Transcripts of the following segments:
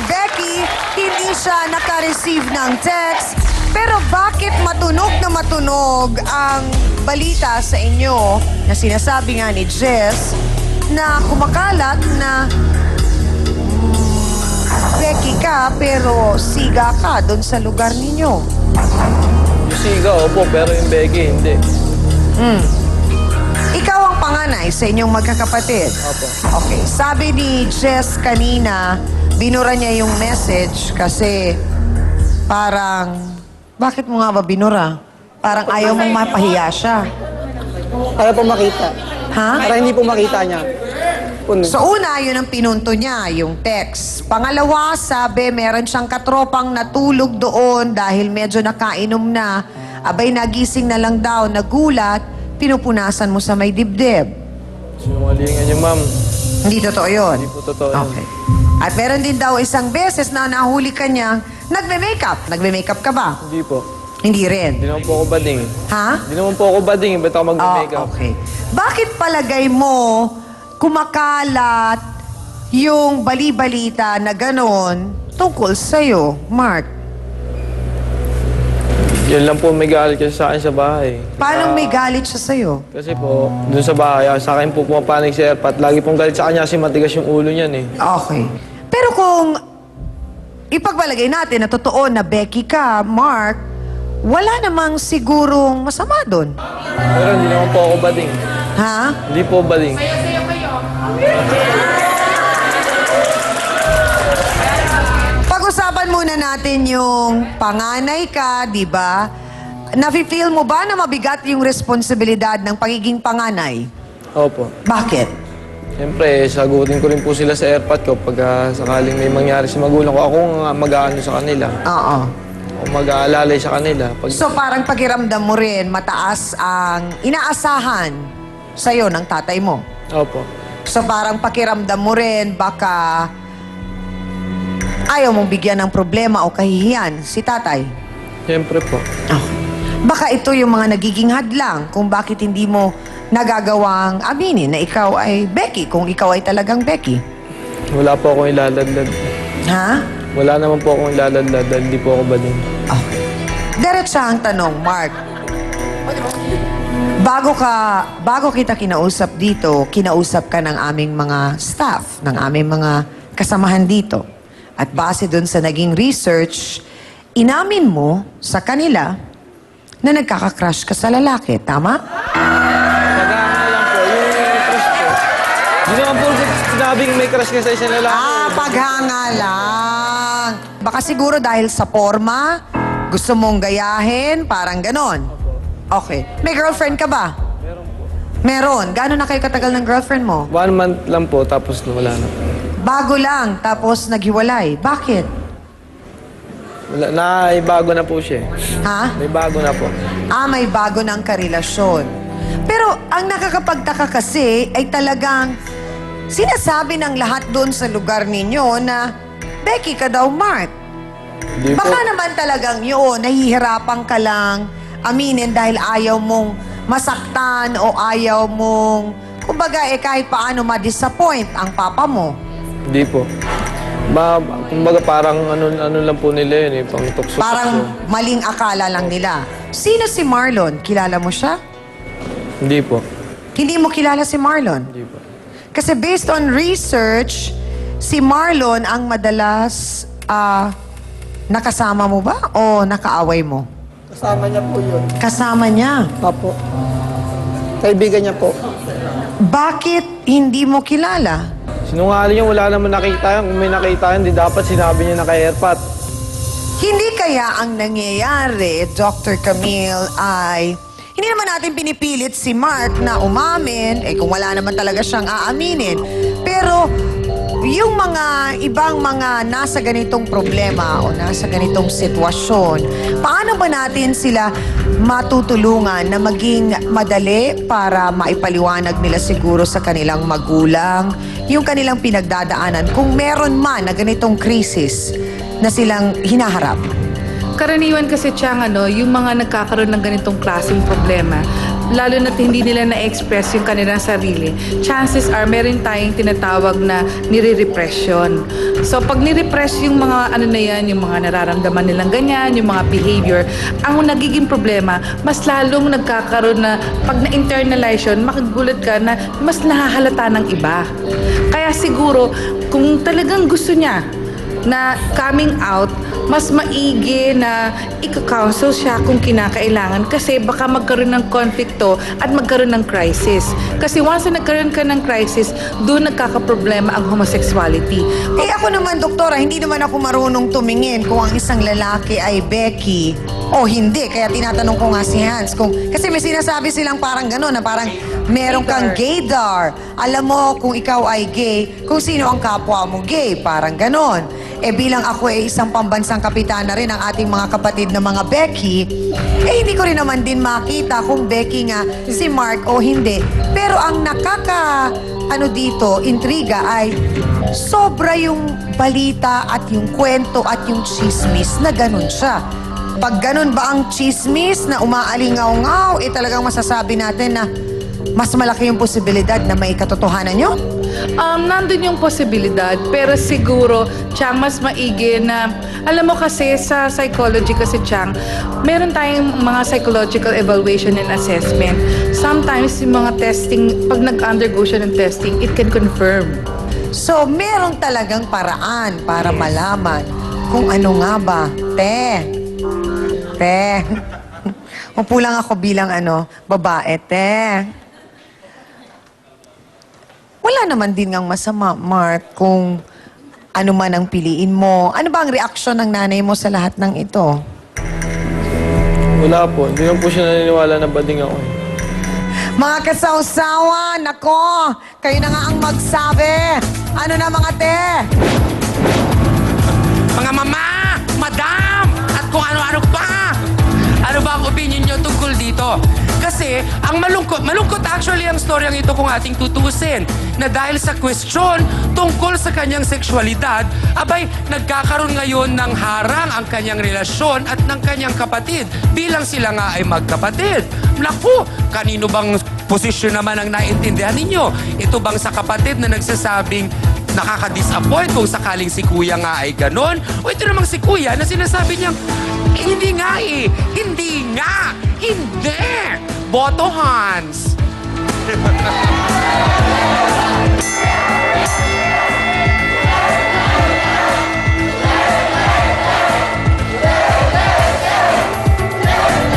Becky, hindi siya naka-receive ng text. Pero bakit matunog na matunog ang balita sa inyo na sinasabi nga ni Jess na kumakalat na Becky ka pero siga ka doon sa lugar ninyo? Yung siga, opo, pero yung Becky, hindi. Ikaw ang panganay sa inyong magkakapatid. Opo. Okay. Sabi ni Jess kanina, binura niya yung message kasi parang... Bakit mo nga ba binura? Parang ayaw mong mapahiya siya. Para po makita. Ha? Para hindi po makita niya. So una, yun ang pinunto niya, yung text. Pangalawa, sabi, meron siyang katropang natulog doon dahil medyo nakainom na. Abay, nagising na lang daw, nagulat, pinupunasan mo sa may dibdib. Sinungalingan niyo, ma'am. Hindi totoo yun? Hindi po totoo yun. Okay. At meron din daw isang beses na nahuli ka niyang nagme-makeup. Nagme-makeup ka ba? Hindi po. Hindi rin. Hindi naman po ako bading. Ha? Hindi naman po ako bading. Ba't ako mag-makeup? Okay. Bakit palagay mo kumakalat yung bali-balita na ganon tungkol sa'yo, Mark? Yan lang po may galit kasi sa akin sa bahay. Paano may galit siya sa'yo? Kasi po, dun sa bahay, sa akin po pumapanig si Erpat. Lagi pong galit sa kanya kasi matigas yung ulo niyan eh. Okay. Pero kung ipagbalagay natin na totoo na Becky ka, Mark, wala namang sigurong masama doon. Pero hindi naman po ako bading. Ha? Hindi po bading. Pag-usapan muna natin yung panganay ka, di ba? Nafe-feel mo ba na mabigat yung responsibilidad ng pagiging panganay? Opo. Bakit? Siyempre, sagutin ko rin po sila sa airpot ko pag sakaling may mangyari sa magulang ko. Ako nga mag-aano sa kanila. Oo. Ako mag-aalalay sa kanila. Pag... So parang pakiramdam mo rin, mataas ang inaasahan sa'yo ng tatay mo. Opo. So parang pakiramdam mo rin, baka ayaw mong bigyan ng problema o kahihiyan si tatay. Siyempre po. Baka ito yung mga nagiging hadlang kung bakit hindi mo nagagawang aminin na ikaw ay Becky, kung ikaw ay talagang Becky. Wala po akong ilaladlad. Ha? Wala naman po akong ilaladlad dahil hindi po ako bading. Okay. Diretsa ang tanong, Mark. Bago kita kinausap dito, kinausap ka ng aming mga staff, ng aming mga kasamahan dito. At base dun sa naging research, inamin mo sa kanila na nagkaka-crush ka sa lalaki, tama? Pag-aanga lang po, yung crush ko. Hindi naman po sinabing may crush ka sa isang lalaki. Paghanga lang. Baka siguro dahil sa forma, gusto mong gayahin, parang ganon. Okay. May girlfriend ka ba? Meron po. Meron. Gano'n na kayo katagal ng girlfriend mo? 1 month lang po, tapos wala na po. Bago lang, tapos naghiwalay. Bakit? May bago na po siya. Ha? May bago na po. May bago ng karelasyon. Pero ang nakakapagtaka kasi ay talagang sinasabi ng lahat doon sa lugar ninyo na Becky ka daw, Mark. Hindi po. Baka naman talagang yun, nahihirapan ka lang aminin dahil ayaw mong masaktan o ayaw mong, kumbaga kahit paano ma-disappoint ang papa mo. Hindi po. Kumbaga parang ano lang po nila yun eh, pang tukso. Parang maling akala lang nila. Sino si Marlon? Kilala mo siya? Hindi po. Hindi mo kilala si Marlon? Hindi po. Kasi based on research, si Marlon ang madalas nakasama mo ba o nakaaway mo? Kasama niya po yun. Kasama niya. Opo. Kaibigan niya po. Bakit hindi mo kilala? Sinungaling yung wala naman nakita yan. Kung may nakita yan, di dapat sinabi niya na kay Airpat. Hindi kaya ang nangyayari, Dr. Camille, ay hindi naman natin pinipilit si Mark na umamin, kung wala naman talaga siyang aaminin. Pero yung mga ibang mga nasa ganitong problema o nasa ganitong sitwasyon, paano ba natin sila matutulungan na maging madali para maipaliwanag nila siguro sa kanilang magulang yung kanilang pinagdadaanan kung meron man na ganitong krisis na silang hinaharap? Karaniwan kasi Chang, yung mga nagkakaroon ng ganitong klaseng problema, lalo na't hindi nila na-express yung kanilang sarili, chances are meron tayong tinatawag na nire-repression. So pag nirepress yung mga ano na yan, yung mga nararamdaman nilang ganyan, yung mga behavior, ang nagiging problema, mas lalong nagkakaroon na pag na-internalize yun, makigulat ka na mas nahahalata ng iba. Kaya siguro, kung talagang gusto niya na coming out, mas maigi na ika-counsel siya kung kinakailangan kasi baka magkaroon ng konflikto at magkaroon ng crisis. Kasi once na nagkaroon ka ng crisis, doon nagkakaproblema ang homosexuality. Eh ako naman, doktora, hindi naman ako marunong tumingin kung ang isang lalaki ay Becky o hindi. Kaya tinatanong ko nga si Hans. Kasi may sinasabi silang parang gano'n, na parang meron kang gaydar. Alam mo kung ikaw ay gay, kung sino ang kapwa mo gay, parang gano'n. Eh bilang ako ay isang pambansang kapitana rin ng ating mga kapatid na mga Becky, eh hindi ko rin naman din makita kung Becky nga si Mark o hindi. Pero ang intriga ay sobra yung balita at yung kwento at yung chismis na ganun siya. Pag ganun ba ang chismis na umaalingaw-ngaw, eh talagang masasabi natin na mas malaki yung posibilidad na may katotohanan yun? Nandun yung posibilidad, pero siguro, Chang, mas maigi na, alam mo kasi sa psychology kasi, Chang, meron tayong mga psychological evaluation and assessment. Sometimes yung mga testing, pag nag-undergo siya ng testing, it can confirm. So, meron talagang paraan para malaman kung ano nga ba. Te. Upo lang ako bilang babae, te. Wala naman din ngang masama, Mark, kung ano man ang piliin mo. Ano ba ang reaksyon ng nanay mo sa lahat ng ito? Wala po. Hindi lang po siya naniniwala na bading ako. Mga kasawsawan, nako, kayo na nga ang magsabi. Ano na mga te? Mga mama, madam, at kung ano-ano pa. Ano ba ang opinion nyo tungkol dito? Kasi, ang malungkot actually ang storyang ito kung ating tutusin. Na dahil sa question tungkol sa kanyang sexualidad, abay, nagkakaroon ngayon ng harang ang kanyang relasyon at ng kanyang kapatid bilang sila nga ay magkapatid. Naku, kanino bang posisyon naman ang naintindihan ninyo? Ito bang sa kapatid na nagsasabing nakaka-disappoint kung sakaling si kuya nga ay ganon? O ito namang si kuya na sinasabi niyang, hindi nga eh, hindi nga, hindi! Boto Hans!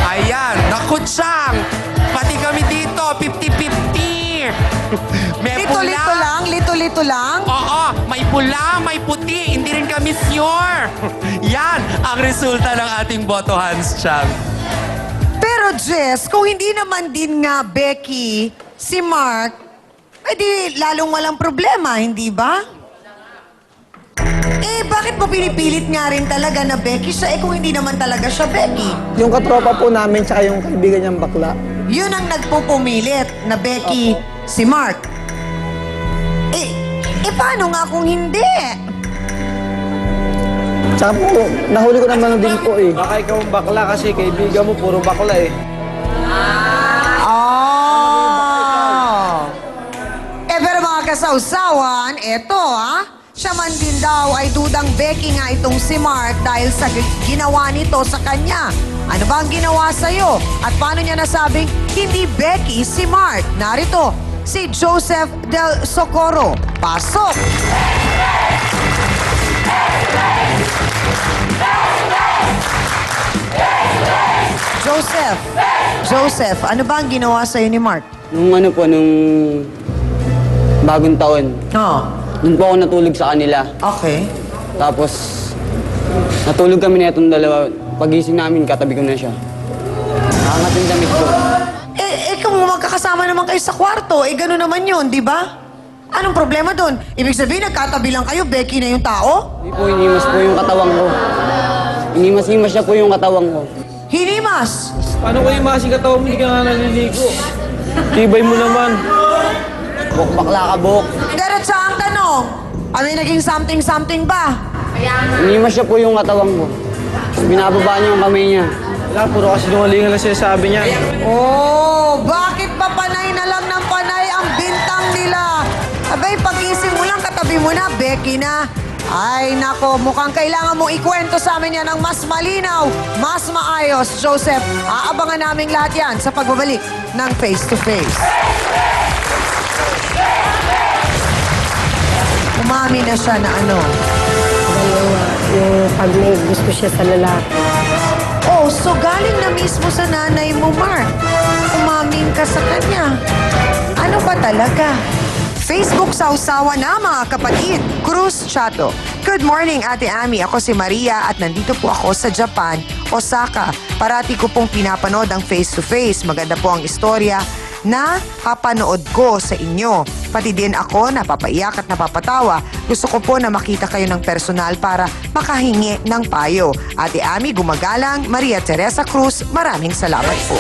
Ayan, naku Chang! Pati kami dito, 50-50! May pula. Lito-lito lang. Oo, may pula, may puti, hindi rin kami sure. Yan ang resulta ng ating boto, Hans Chang. Pero Jess, kung hindi naman din nga Becky, si Mark, edi lalong walang problema, hindi ba? Eh, bakit mo pinipilit nga rin talaga na Becky siya? Eh, kung hindi naman talaga siya Becky. Yung katropa po namin, tsaka yung kaibigan niyang bakla. Yun ang nagpupumilit na Becky si Mark. Eh, paano nga kung hindi? Tsaka po, nahuli ko naman din po eh. Baka ikaw ang bakla kasi kaibigan mo puro bakla eh. Oh! Eh, pero mga kasawsawan, eto siya man din daw ay dudang Becky nga itong si Mark dahil sa ginawa nito sa kanya. Ano ba ang ginawa sa'yo? At paano niya nasabing hindi Becky si Mark? Narito, si Joseph Del Socorro. Pasok! Joseph, ano ba ang ginawa sa'yo ni Mark? Nung bagong taon, doon po ako natulog sa kanila. Okay. Tapos, natulog kami na itong dalawa. Pagising namin, katabi ko na siya. Nakakat yung damit ko. Kung magkakasama naman kayo sa kwarto, gano'n naman yun, di ba? Anong problema doon? Ibig sabihin, nagkatabi lang kayo, Becky na yung tao? Hindi po, hinimas po yung katawang ko. Hinimas-himas siya po yung katawang ko. Hinimas! Paano ko yung katawan mo, hindi ka nga naliligo? Tibay mo naman. Bok, bakla ka, Bok. Diretso ang tanong, may naging something ba? Hinimas siya po yung katawang ko. Tapos binababa niya yung kamay niya. Wala, puro kasi nungalingan lang sinasabi niya. Oh, bakit? mo na, Becky na. Ay, nako, mukhang kailangan mong ikwento sa amin yan ng mas malinaw, mas maayos. Joseph, aabangan namin lahat yan sa pagbabalik ng Face to Face. Umami na siya na ano. Dalawa, yung pag may gusto siya sa lalaki. Oh, so galing na mismo sa nanay mo, Mark. Umaming ka sa kanya. Ano ba talaga? Facebook sausawa na mga kapatid. Cruz Chato. Good morning, Ate Ami. Ako si Maria at nandito po ako sa Japan, Osaka. Parati ko pong pinapanood ang Face to Face. Maganda po ang istorya na papanood ko sa inyo. Pati din ako napapaiyak at napapatawa. Gusto ko po na makita kayo ng personal para makahingi ng payo. Ate Ami, gumagalang. Maria Teresa Cruz, maraming salamat po.